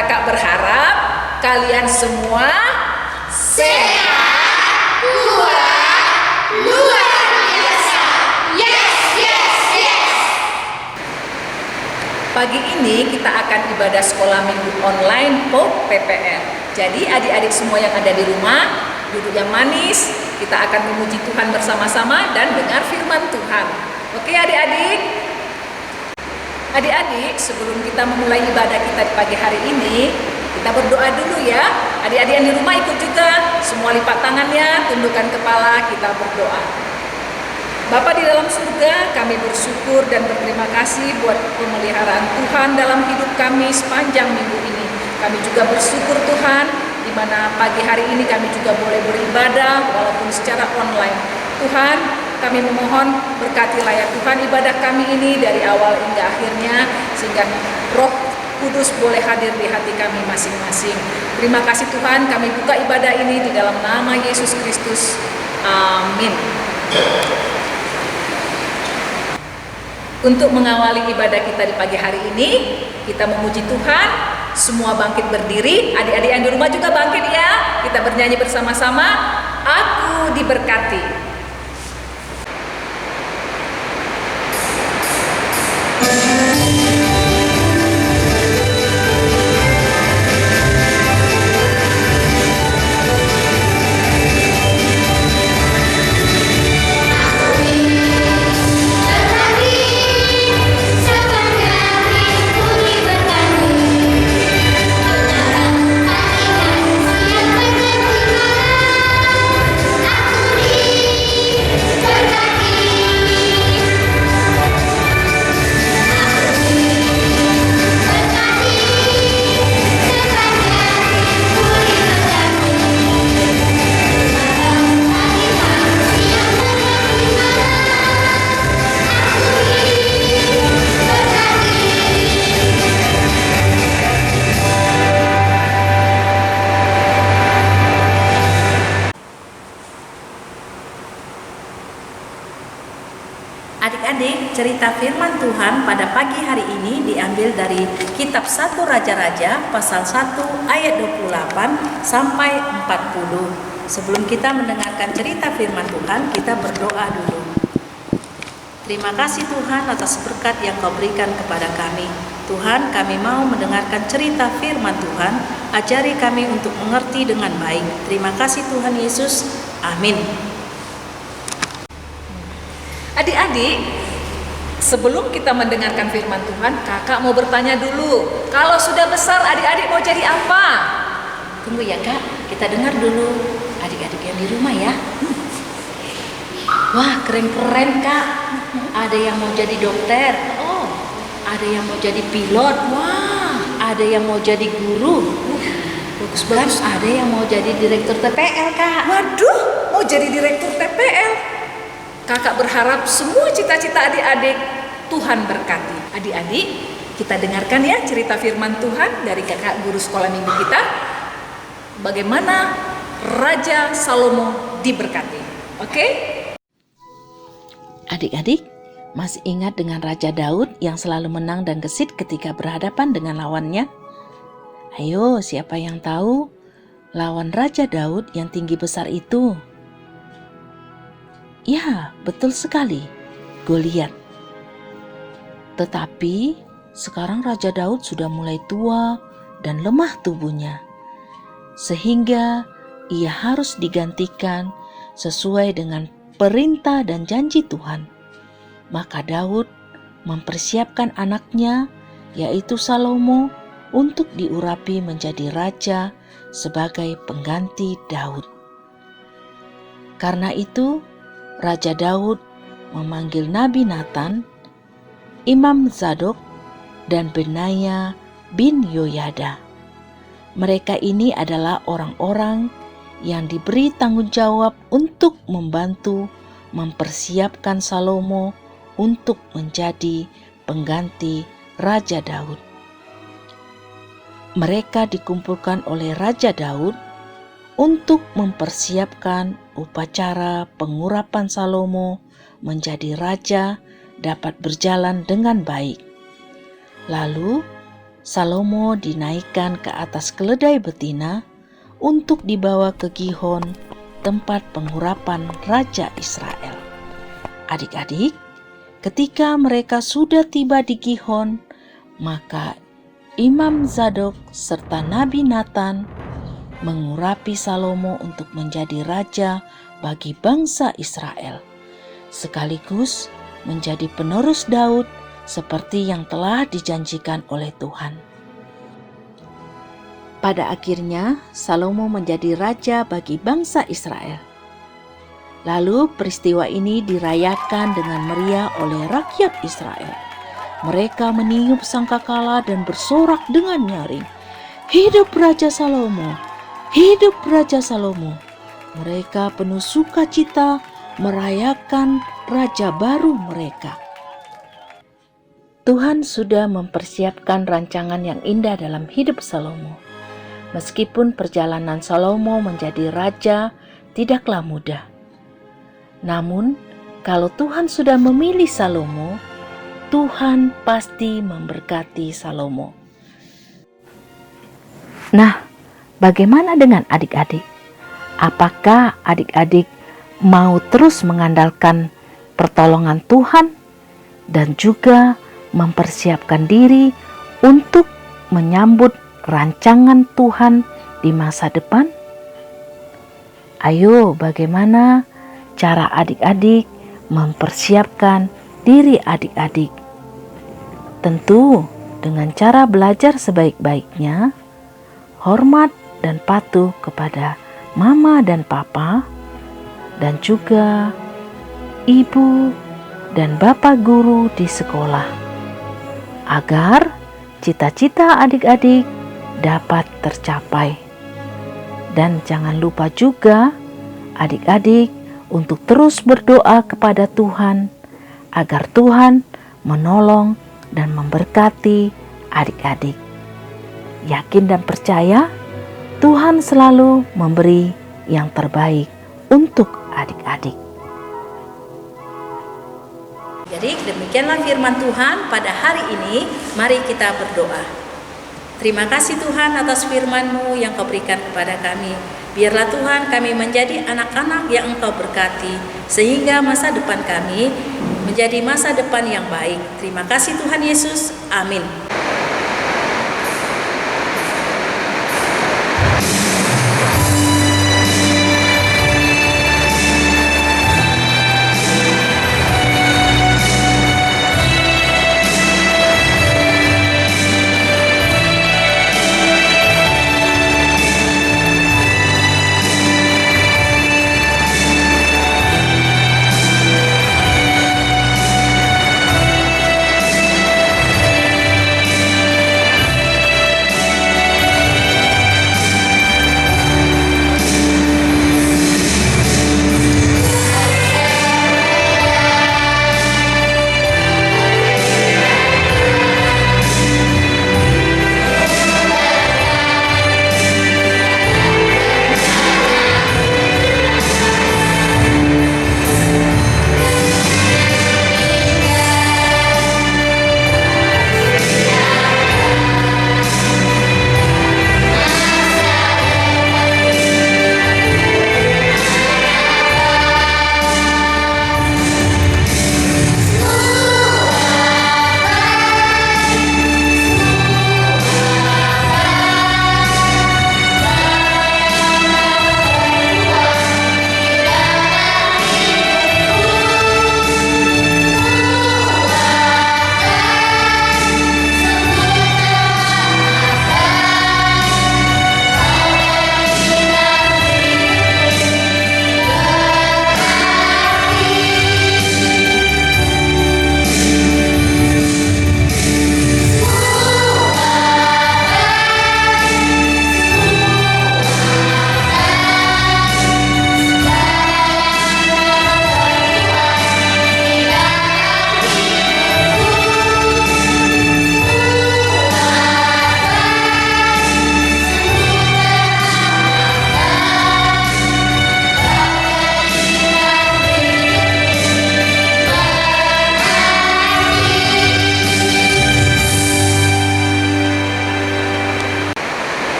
Kakak berharap kalian semua sehat, kuat, luar biasa. Yes, yes, yes. Pagi ini kita akan ibadah sekolah minggu online POP PPR. Jadi adik-adik semua yang ada di rumah, duduk yang manis, kita akan memuji Tuhan bersama-sama dan dengar firman Tuhan. Oke adik-adik? Adik-adik, sebelum kita memulai ibadah kita di pagi hari ini, kita berdoa dulu ya. Adik-adik yang di rumah ikut juga. Semua lipat tangannya, tundukkan kepala, kita berdoa. Bapa di dalam surga, kami bersyukur dan berterima kasih buat pemeliharaan Tuhan dalam hidup kami sepanjang minggu ini. Kami juga bersyukur Tuhan, di mana pagi hari ini kami juga boleh beribadah walaupun secara online. Tuhan, kami memohon berkatilah ya Tuhan ibadah kami ini dari awal hingga akhirnya, sehingga Roh Kudus boleh hadir di hati kami masing-masing. Terima kasih Tuhan, kami buka ibadah ini di dalam nama Yesus Kristus. Amin. Untuk mengawali ibadah kita di pagi hari ini, kita memuji Tuhan. Semua bangkit berdiri, adik-adik yang di rumah juga bangkit ya. Kita bernyanyi bersama-sama, Aku diberkati. Adik-adik, cerita firman Tuhan pada pagi hari ini diambil dari kitab 1 Raja-Raja pasal 1 ayat 28 sampai 40. Sebelum kita mendengarkan cerita firman Tuhan, kita berdoa dulu. Terima kasih Tuhan atas berkat yang Kau berikan kepada kami. Tuhan, kami mau mendengarkan cerita firman Tuhan. Ajari kami untuk mengerti dengan baik. Terima kasih Tuhan Yesus. Amin. Adik-adik, sebelum kita mendengarkan firman Tuhan, kakak mau bertanya dulu. Kalau sudah besar, adik-adik mau jadi apa? Tunggu ya kak, kita dengar dulu adik-adik yang di rumah ya. Wah, keren-keren kak. Ada yang mau jadi dokter. Oh, ada yang mau jadi pilot. Wah, ada yang mau jadi guru. Bagus-bagus. Ada yang mau jadi direktur TPL kak. Waduh, mau jadi direktur TPL. Kakak berharap semua cita-cita adik-adik Tuhan berkati. Adik-adik, kita dengarkan ya cerita firman Tuhan dari kakak guru sekolah minggu kita. Bagaimana Raja Salomo diberkati. Oke? Adik-adik, masih ingat dengan Raja Daud yang selalu menang dan gesit ketika berhadapan dengan lawannya? Ayo, siapa yang tahu lawan Raja Daud yang tinggi besar itu? Ya, betul sekali, Goliat. Tetapi sekarang Raja Daud sudah mulai tua dan lemah tubuhnya, sehingga ia harus digantikan sesuai dengan perintah dan janji Tuhan. Maka Daud mempersiapkan anaknya, yaitu Salomo, untuk diurapi menjadi raja sebagai pengganti Daud. Karena itu, Raja Daud memanggil Nabi Nathan, Imam Zadok, dan Benaya bin Yoyada. Mereka ini adalah orang-orang yang diberi tanggung jawab untuk membantu mempersiapkan Salomo untuk menjadi pengganti Raja Daud. Mereka dikumpulkan oleh Raja Daud untuk mempersiapkan upacara pengurapan Salomo menjadi raja dapat berjalan dengan baik. Lalu Salomo dinaikkan ke atas keledai betina untuk dibawa ke Gihon, tempat pengurapan Raja Israel. Adik-adik, ketika mereka sudah tiba di Gihon, maka Imam Zadok serta Nabi Nathan mengurapi Salomo untuk menjadi raja bagi bangsa Israel, sekaligus menjadi penerus Daud seperti yang telah dijanjikan oleh Tuhan. Pada akhirnya, Salomo menjadi raja bagi bangsa Israel. Lalu peristiwa ini dirayakan dengan meriah oleh rakyat Israel. Mereka meniup sangkakala dan bersorak dengan nyaring, "Hidup Raja Salomo! Hidup Raja Salomo!" Mereka penuh sukacita merayakan raja baru mereka. Tuhan sudah mempersiapkan rancangan yang indah dalam hidup Salomo. Meskipun perjalanan Salomo menjadi raja tidaklah mudah. Namun, kalau Tuhan sudah memilih Salomo, Tuhan pasti memberkati Salomo. Nah, bagaimana dengan adik-adik? Apakah adik-adik mau terus mengandalkan pertolongan Tuhan dan juga mempersiapkan diri untuk menyambut rancangan Tuhan di masa depan? Ayo, bagaimana cara adik-adik mempersiapkan diri adik-adik? Tentu dengan cara belajar sebaik-baiknya, hormat dan patuh kepada mama dan papa, dan juga ibu dan bapak guru di sekolah, agar cita-cita adik-adik dapat tercapai. Dan jangan lupa juga adik-adik untuk terus berdoa kepada Tuhan agar Tuhan menolong dan memberkati adik-adik. Yakin dan percaya Tuhan selalu memberi yang terbaik untuk adik-adik. Jadi demikianlah firman Tuhan pada hari ini. Mari kita berdoa. Terima kasih Tuhan atas firman-Mu yang Kau berikan kepada kami. Biarlah Tuhan kami menjadi anak-anak yang Engkau berkati, sehingga masa depan kami menjadi masa depan yang baik. Terima kasih Tuhan Yesus. Amin.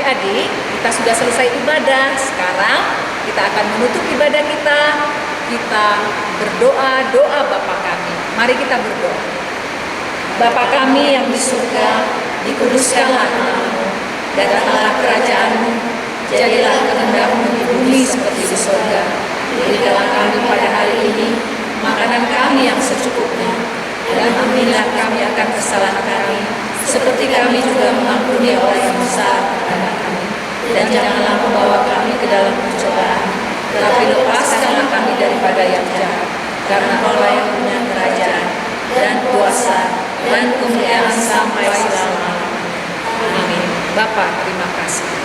Adik-adik, kita sudah selesai ibadah. Sekarang kita akan menutup ibadah kita. Kita berdoa, doa Bapa kami. Mari kita berdoa. Bapa kami yang di surga, dikuduskanlah namamu. Datanglah kerajaanmu. Jadilah kehendak-mu di bumi seperti di surga. Berikanlah kami pada hari ini makanan kami yang secukupnya. Dan ampunilah kami akan kesalahan kami, seperti kami juga mengampuni orang yang besar kepada kami. Dan janganlah membawa kami ke dalam percobaan, tetapi lepaskanlah kami daripada yang jahat. Karena Allah yang punya kerajaan dan kuasa dan kemuliaan sampai selama-lamanya. Amin. Bapa, terima kasih.